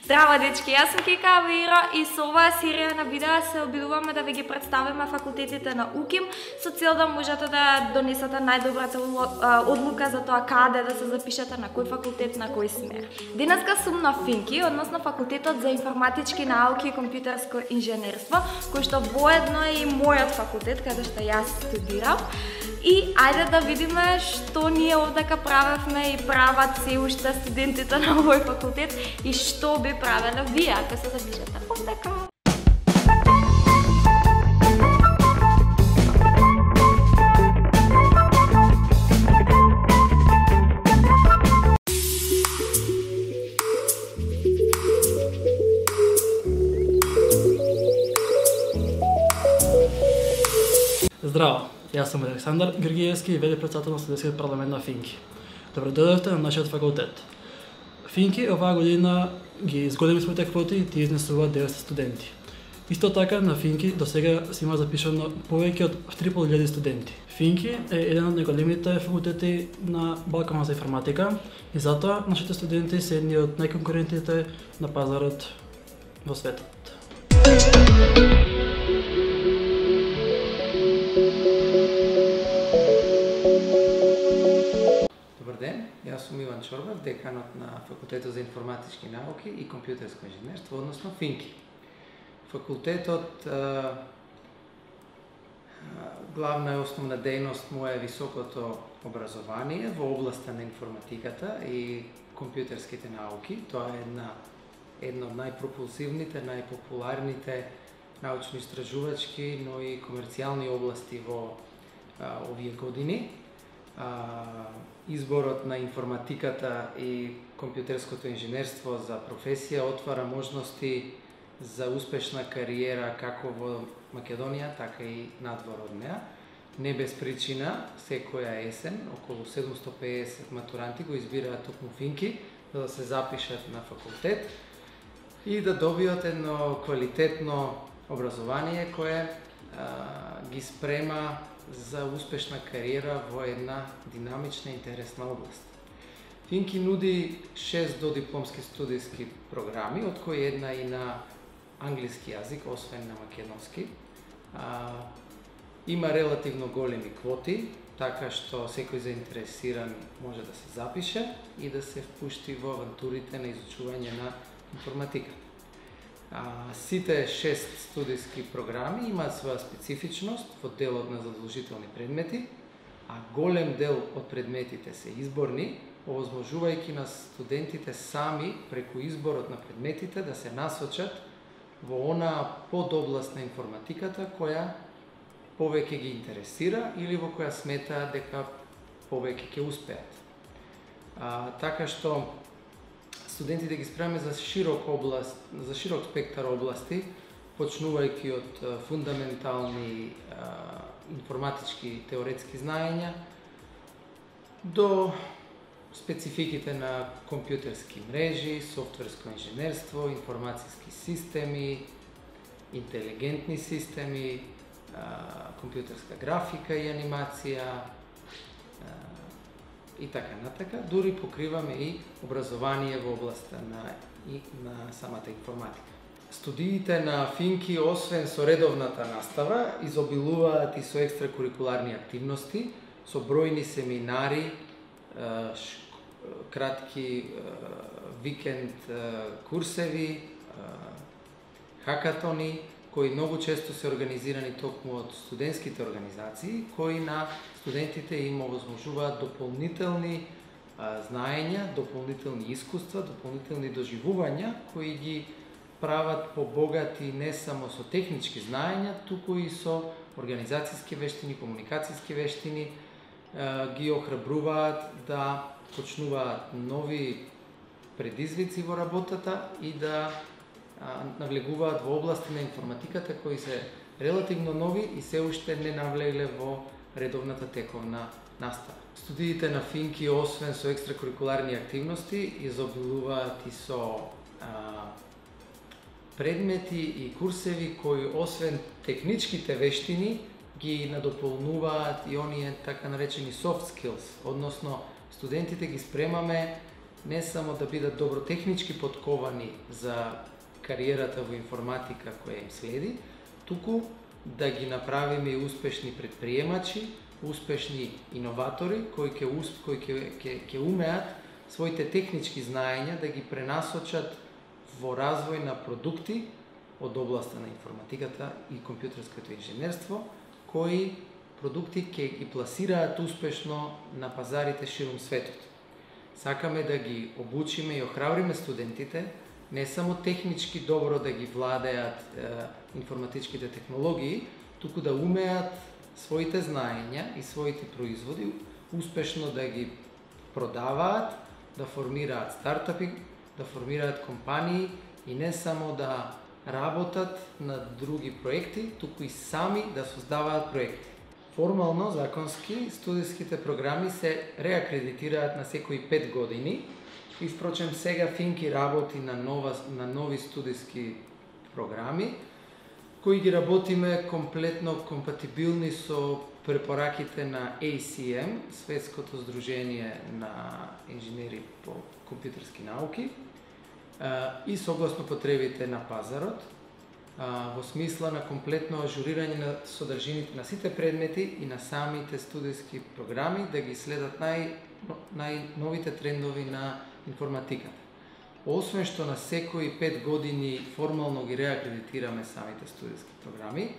Здраво, дечки, јас сум Кика Авеиро и со оваа серија на видеа се обидуваме да ви ги представиме факултетите на УКИМ со цел да можете да донесете најдобрата одлука за тоа каде да се запишете, на кој факултет, на кој смер. Денеска сум на ФИНКИ, односно факултетот за информатички науки и компјутерско инженерство, кој што воедно е и мојот факултет каде што јас студирав. И ајде да видиме што ние овдека правевме и прават се уште студентите на овој факултет и што би правеле вие ако се запишете овдека. Здраво, јас сум Александар Георгиевски, ВД председател на студентскиот парламент на ФИНКИ. Добро дојдовте на нашиот факултет. ФИНКИ оваа година ги изголеми своите квоти и ти изнесува 900 студенти. Исто така на ФИНКИ до сега се има запишано повеќе од 3500 студенти. ФИНКИ е еден од најголемите факултети на Балканот за информатика и затоа нашите студенти се едни од најконкурентните на пазарот во светот. Добар ден, јас сум Иван Чорбев, деканот на Факултетот за информатички науки и компјутерско инженерство, односно ФИНКИ. Факултетот главна и основна дејност му е високото образование во областа на информатиката и компјутерските науки. Тоа е една од најпропулсивните, најпопуларните научно-истражувачки, но и комерцијални области во овие години. Изборот на информатиката и компјутерското инженерство за професија отвара можности за успешна кариера како во Македонија, така и надвор од неа. Не без причина, секоја есен, околу 750 матуранти го избираат токму ФИНКИ за да се запишат на факултет и да добијат едно квалитетно образование кое ги спрема за успешна кариера во една динамична и интересна област. ФИНКИ нуди 6 додипломски студиски програми, од кои една и на англиски јазик, освен на македонски. Има релативно големи квоти, така што секој заинтересиран може да се запише и да се впушти во авантурите на изучување на информатика. Сите 6 студиски програми имаат своја специфичност во делот на задолжителни предмети, а голем дел од предметите се изборни, овозможувајќи на студентите сами преку изборот на предметите да се насочат во онаа подобласт на информатиката која повеќе ги интересира или во која сметаат дека повеќе ќе успеат. Така што студентите ги спремаме за широк спектар области, почнувајќи од фундаментални информатички теоретски знаења до спецификите на компјутерски мрежи, софтверско инженерство, информацијски системи, интелигентни системи, компјутерска графика и анимација, и така натака, дури покриваме и образование во областа на самата информатика. Студиите на ФИНКИ, освен со редовната настава, изобилуваат и со екстракурикуларни активности, со бројни семинари, кратки викенд курсеви, хакатони, кои многу често се организирани токму од студентските организации, кои на студентите им овозможуваат дополнителни знаења, дополнителни искуства, дополнителни доживувања, кои ги прават побогати не само со технички знаења, туку и со организацијски вештини, комуникацијски вештини, ги охрабруваат да почнуваат нови предизвици во работата и да навлегуваат во области на информатиката кои се релативно нови и се уште не навлегле во редовната тековна настава. Студиите на ФИНКИ, освен со екстракурикуларни активности, изобилуваат и со предмети и курсеви кои, освен техничките вештини, ги надополнуваат и оние така наречени soft skills, односно студентите ги спремаме не само да бидат добро технички подковани за кариерата во информатика која им следи, туку да ги направиме и успешни предприемачи, успешни иноватори кои ќе умеат своите технички знаења да ги пренасочат во развој на продукти од областа на информатиката и компјутерското инженерство, кои продукти ќе ги пласираат успешно на пазарите ширум светот. Сакаме да ги обучиме и охрабриме студентите не само технички добро да ги владеат информатичките технологии, туку да умеат своите знаења и своите производи успешно да ги продаваат, да формираат стартапи, да формираат компании и не само да работат на други проекти, туку и сами да создаваат проекти. Формално, законски, студиските програми се реакредитираат на секои 5 години и впрочем сега Финки работи на нови студиски програми, кои ги работиме комплетно компатибилни со препораките на ACM, Светското здружение на инженери по компјутерски науки, и согласно потребите на пазарот, во смисла на комплетно ажурирање на содржините на сите предмети и на самите студиски програми да ги следат најновите трендови на информатиката. Освен што на секои 5 години формално ги реакредитираме самите студиски програми,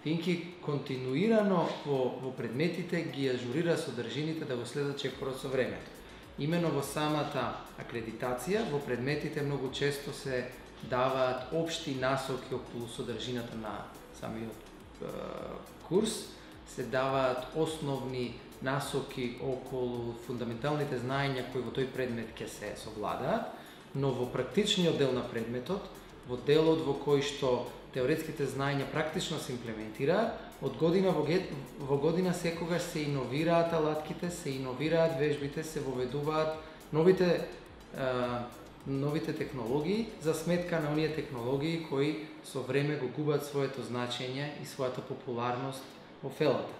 Финки континуирано во предметите ги ажурира содржините да го следат чекорот со времето. Имено во самата акредитација, во предметите многу често се даваат општи насоки околу содржината на самиот курс, се даваат основни насоки околу фундаменталните знаења кои во тој предмет ќе се совладаат, но во практичниот дел на предметот, во делот во кој што теоретските знаења практично се имплементираат, од година во година секогаш се иновираат алатките, се иновираат вежбите, се воведуваат новите технологии за сметка на оние технологии кои со време го губат своето значење и својата популарност во фелата.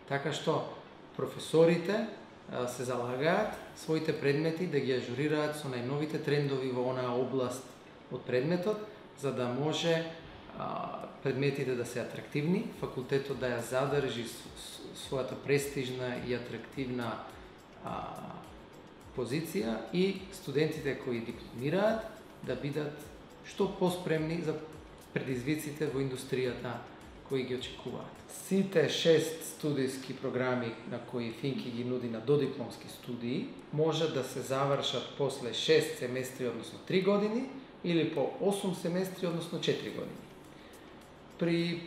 Така што професорите се залагаат своите предмети да ги ажурираат со најновите трендови во онаа област од предметот, за да може предметите да се атрактивни, факултетот да ја задржи својата престижна и атрактивна позиција и студентите кои дипломираат да бидат што поспремни за предизвиците во индустријата кои ги очекуваат. Сите 6 студиски програми на кои Финки ги нуди на додипломски студии може да се завршат после 6 семестри, односно 3 години, или по 8 семестри, односно 4 години. При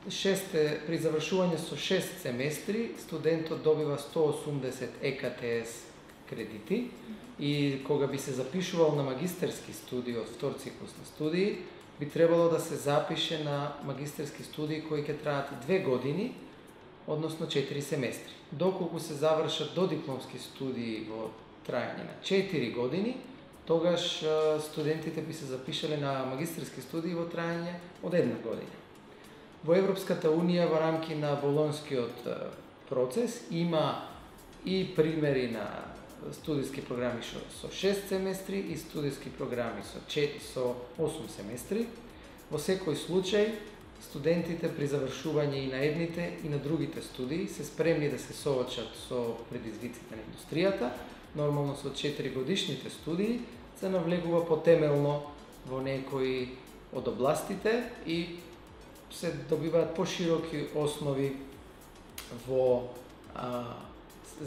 завршување со 6 семестри, студентот добива 180 ЕКТС кредити и кога би се запишувал на магистерски студии од втор циклус на студии, би требало да се запише на магистерски студии кои ќе траат 2 години, односно 4 семестри. Доколку се завршат додипломски студии во трајање на 4 години, тогаш студентите би се запишале на магистерски студии во трајање од 1 година. Во Европската Унија во рамки на Болонскиот процес има и примери на студиски програми со 6 семестри и студиски програми со 8 семестри. Во секој случај, студентите при завршување и на едните и на другите студии се спремни да се соочат со предизвиците на индустријата. Нормално со 4 годишните студии се навлегува потемелно во некои од областите и се добиваат пошироки основи во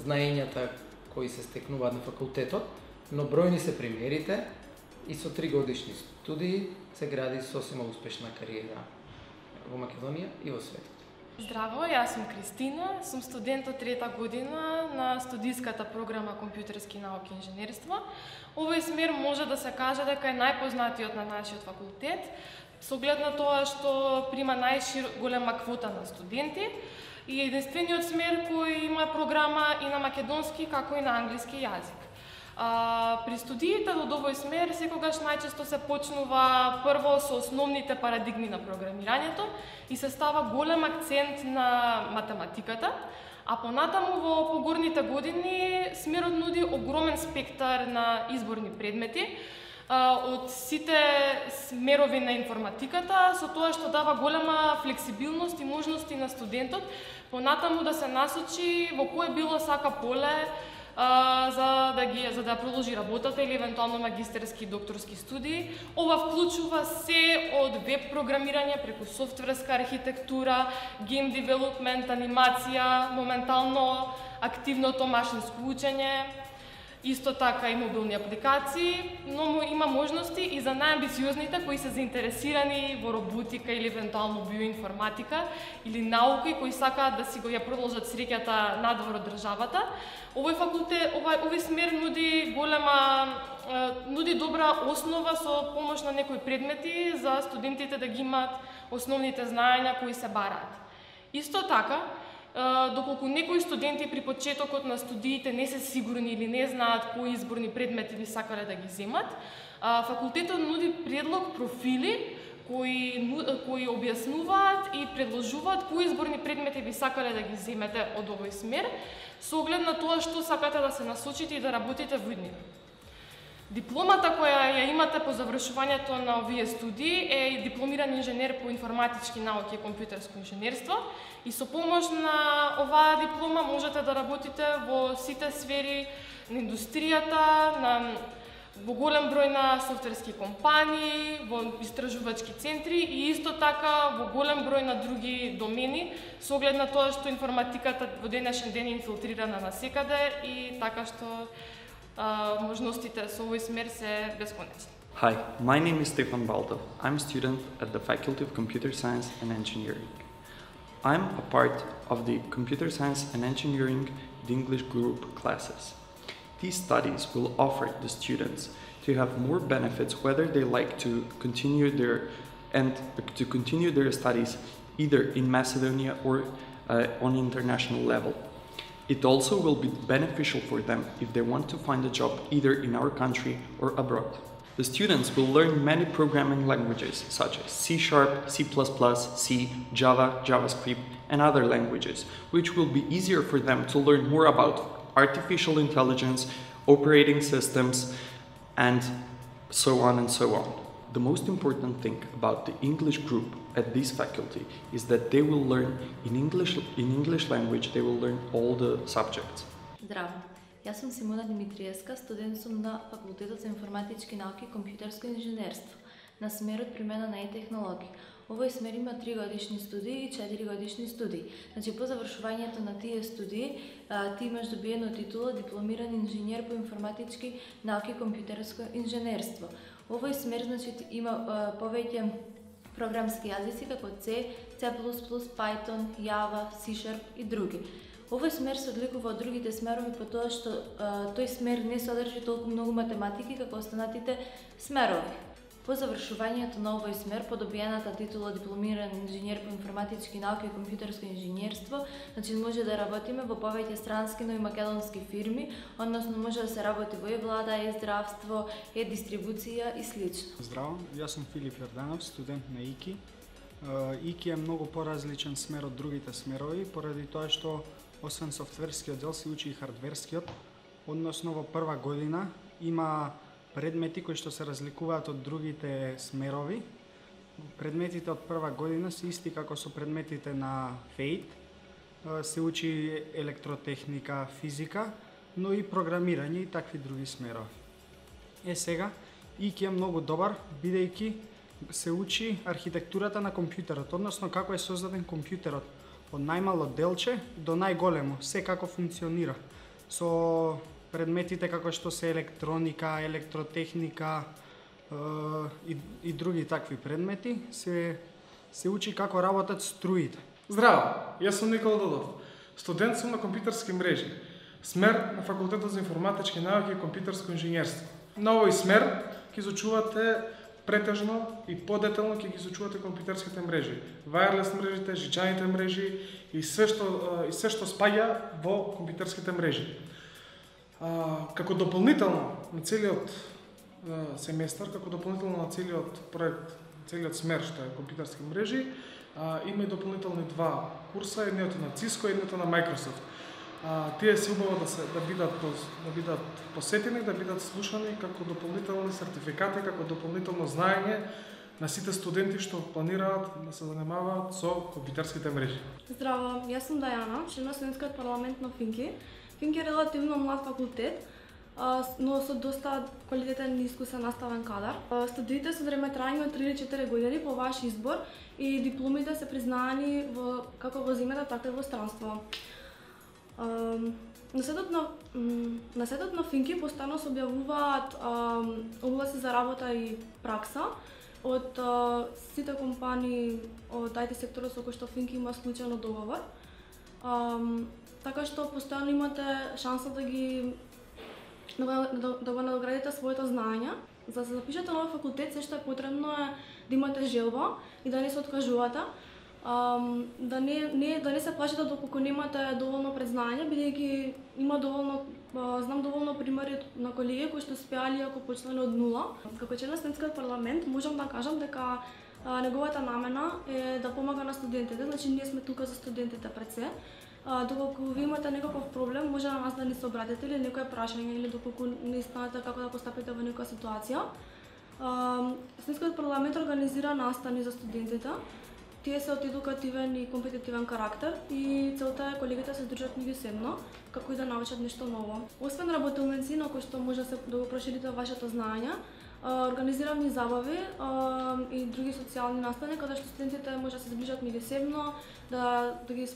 знаењата кои се стекнуваат на факултетот, но бројни се примерите и со 3 годишни студии се гради сосема успешна кариера во Македонија и во светот. Здраво, јас сум Кристина, сум студент од 3-та година на студиската програма Компјутерски науки и инженерство. Овој смер може да се каже дека е најпознатиот на нашиот факултет, со оглед на тоа што прима најголема квота на студенти и единствениот смер кој има програма и на македонски како и на англиски јазик. При студиите од овој смер секогаш најчесто се почнува прво со основните парадигми на програмирањето и се става голем акцент на математиката, А понатаму во погорните години смерот нуди огромен спектар на изборни предмети, од сите смерови на информатиката, со тоа што дава голема флексибилност и можности на студентот понатаму да се насочи во кое било сака поле за да продолжи работата или евентуално магистерски и докторски студии. Ова вклучува се од веб програмирање преку софтверска архитектура, гейм девелопмент, анимација, моментално активното машинско учење, исто така и мобилни апликации, но има можности и за најамбициозните кои се заинтересирани во роботика или евентуално биоинформатика или науки кои сакаат да си го ја продолжат среќата надвор од државата. Овој смер нуди добра основа со помош на некои предмети за студентите да ги имаат основните знаења кои се бараат. Исто така, доколку некои студенти при почетокот на студиите не се сигурни или не знаат кои изборни предмети би сакале да ги земат, факултетот нуди предлог профили кои објаснуваат и предложуваат кои изборни предмети би сакале да ги земете од овој смер, со оглед на тоа што сакате да се насочите и да работите во нив. Дипломата која ја имате по завршувањето на овие студии е дипломиран инженер по информатички науки и компјутерско инженерство и со помош на оваа диплома можете да работите во сите сфери на индустријата, во голем број на софтверски компании, во истражувачки центри и исто така во голем број на други домени, со оглед на тоа што информатиката во денешен ден е инфилтрирана насекаде и така што можностите со овој смер се бесконечни. Hi, my name is Stefan Baldo. I'm a student at the Faculty of Computer Science and Engineering. I'm a part of the Computer Science and Engineering English group classes. These studies will offer the students to have more benefits whether they like to continue their studies either in Macedonia or on international level. It also will be beneficial for them if they want to find a job either in our country or abroad. The students will learn many programming languages such as C#, C++, C, Java, JavaScript, and other languages, which will be easier for them to learn more about artificial intelligence, operating systems, and so on and so on. The most important thing about the English group at this faculty is that they will learn in English language, they will learn all the subjects. Здраво! Јас сум Симона Димитриевска, студент сум на Факултетот за информатички науки и компјутерско инженерство, на смерот примена на и-технологии. Овој смер има 3 годишни студии и 4 годишни студии. Значи, по завршувањето на тие студии, ти имаш добиено титула дипломиран инженер по информатички науки и компјутерско инженерство. Овој смер, значи, има повеќе програмски јазици како C, C++, Python, Java, C# и други. Овој смер се одликува од другите смерови по тоа што тој смер не содржи толку многу математики како останатите смерови. По завршувањето на овој смер, по добиената титула дипломиран инженер по информатички науки и компјутерско инженерство, значи може да работиме во повеќе странски, но и македонски фирми, односно може да се работи во влада, здравство, дистрибуција и слично. Здраво, јас сум Филип Јорданов, студент на ИКИ. ИКИ е многу поразличен смер од другите смерови, поради тоа што освен софтверскиот дел се учи и хардверскиот, односно во прва година има предмети кои што се разликуваат од другите смерови. Предметите од прва година се исти како со предметите на ФЕИТ. Се учи електротехника, физика, но и програмирање и такви други смерови. Сега, ИКИ е многу добар, бидејќи се учи архитектурата на компјутерот, односно како е создаден компјутерот, од најмало делче до најголемо, се како функционира. Со предметите како што се електроника, електротехника и други такви предмети, се учи како работат струите. Здраво, јас сум Никола Додов, студент сум на компјутерски мрежи, смер на Факултетот за информатички науки и компјутерско инженерство. На овој смер ќе изучувате претежно и подетално ќе ги изучувате компјутерските мрежи, вајрлес мрежите, жичаните мрежи и све што спаѓа во компјутерските мрежи. Како дополнително на целиот семестар, како дополнително на целиот проект целиот смер што е компјутерски мрежи, има и дополнителни 2 курса, едниот на Cisco, едниот на Microsoft. Тие се убаво да бидат посетени, да бидат слушани како дополнителни сертификати, како дополнително знаење на сите студенти што планираат да се занимаваат со компјутерските мрежи. Здраво, јас сум Дајана, член на студентскиот парламент на Финки. Финки е релативно млад факултет, но со доста квалитетен и искусен наставен кадар. Студиите со време трајање од 3 или 4 години по ваш избор и дипломите се признаани како во земјата, така и во странство. На сетот на Финки постојано се објавуваат огласи за работа и пракса од сите компании од IT секторот со кој што Финки има случајно договор. Така што постојано имате шанса да го надоградите своето знаење. За да се запишете на овој факултет, се што е потребно е да имате желба и да не се откажувате. Да не се плашите доколку немате доволно предзнање, бидејќи има знам доволно примери на колеги кои што успеали ако почнале од нула. Како член на студентскиот парламент можам да кажам дека неговата намена е да помага на студентите, значи ние сме тука за студентите пред се. Доколку ви имате некаков проблем, може на нас да ни се обратите или некое прашање или доколку не знаете како да постапите во некоја ситуација. Студентскиот парламент организира настани за студентите. Тие се од едукативен и компетитивен карактер и целта е колегите се држат меѓусебно, како и да научат нешто ново. Освен работилници на кои што може да го проширите вашето знаење, организираме забави и други социјални настани каде што студентите може да се зближат меѓусебно, да ги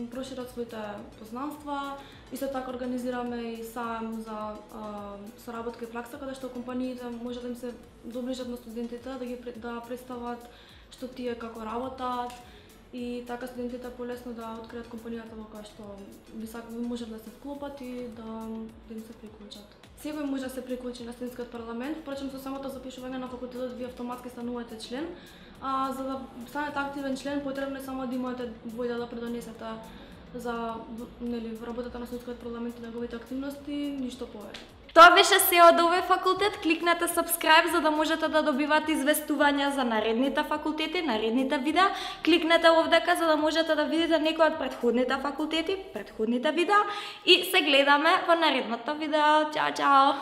прошират своите познанства. Исто така организираме и саем за соработка и пракса каде што компаниите може да им се доближат на студентите, да представат што тие како работат и така студентите полесно да откријат компанијата во која што би можат да се вклопат и да им се приклучат. Секој може да се приклучи на студентскиот парламент, впрочем со самото запишување на факултетот ви автоматски станувате член, за да станете активен член потребно е само да имате воља да предонесете за работата на студентскиот парламент и неговите активности, ништо повеќе. Тоа беше се од овој факултет. Кликнете subscribe за да можете да добивате известувања за наредните факултети, наредните видеа. Кликнете овдека за да можете да видите некои од претходните факултети, претходните видеа и се гледаме во наредното видео. Чао, чао!